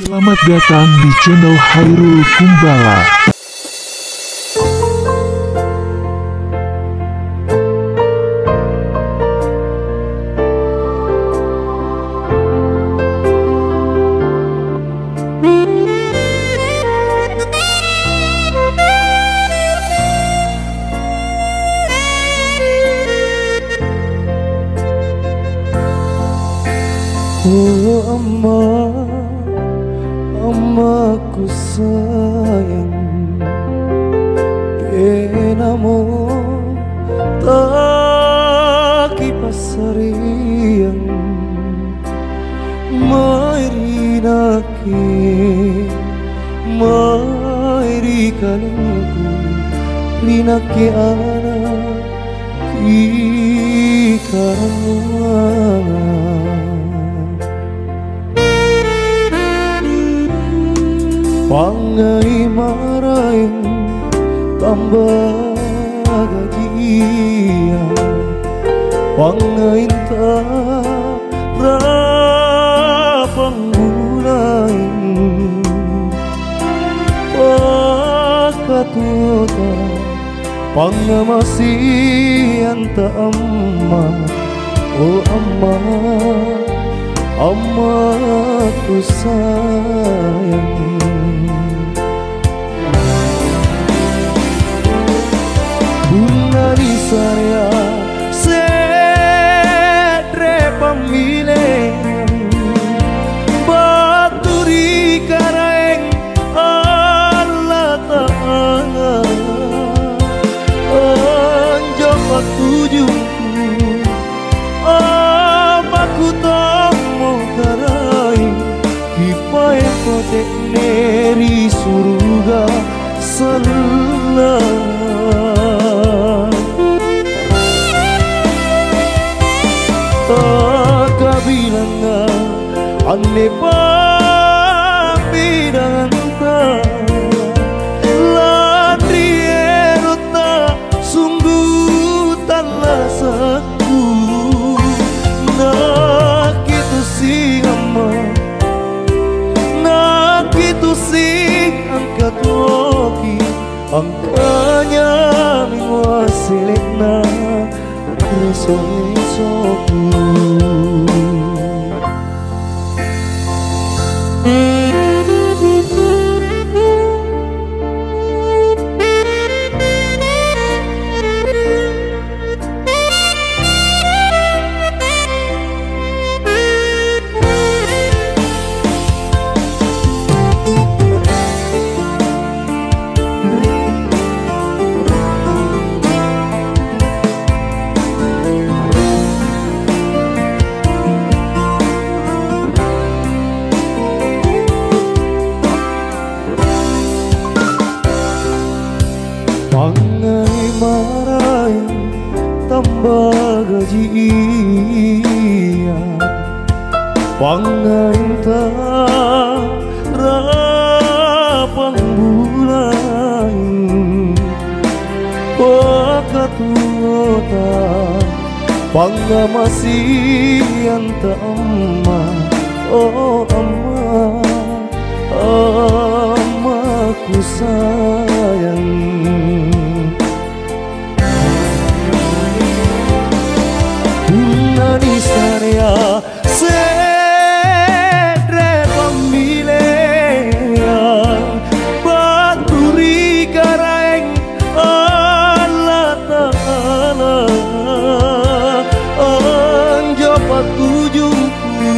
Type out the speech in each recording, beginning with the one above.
Selamat datang di channel Hairul Kumbala. Oh Amaku sayang, kenamo tak kipasariang mairinake mairi kalengku rinake ana ikaramana. Pangai maraing tambah gajian, pangai rapang gulain, pakatuta pangamasian ta amma, oh amma, amaku sayang. Bunari saya sedre pamilih baturi karaeng Allah Ta'ala anjak tujuhku amaku tomo karaeng kipai kotek neri surga salah. Kabilanga ane pambidanta ladri erota sungguh talasaku nak itu si amma nak itu si angkat toki angkanya mingwasilekna reso-resoku. Pangai marai tambah gajian, pangai rapang bulan, pakatuota pangamasian ta amma, oh amma, amaku sayang. Bunani saya sedre pamilih baturi karaeng Allah Ta'ala anjapat tujuhku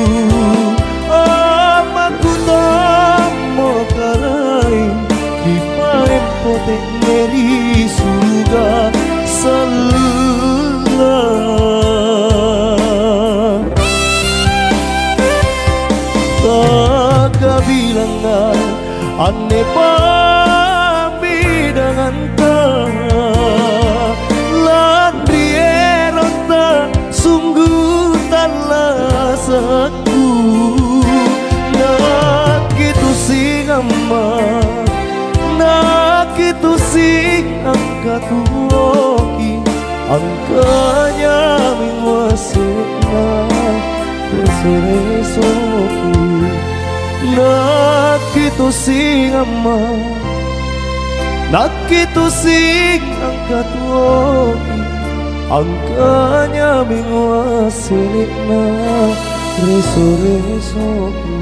amaku tomo karaeng kipai potek neri surga salah. Kabilanga ane pambidanganta ladri erota sungguh talasaku nak itu sing amma nak itu sing angkat woki angkanya mingwasikna reso-resoku. Nak itu sing aman, nak itu sing angkat woki, angkanya menguasai na reso-resoku.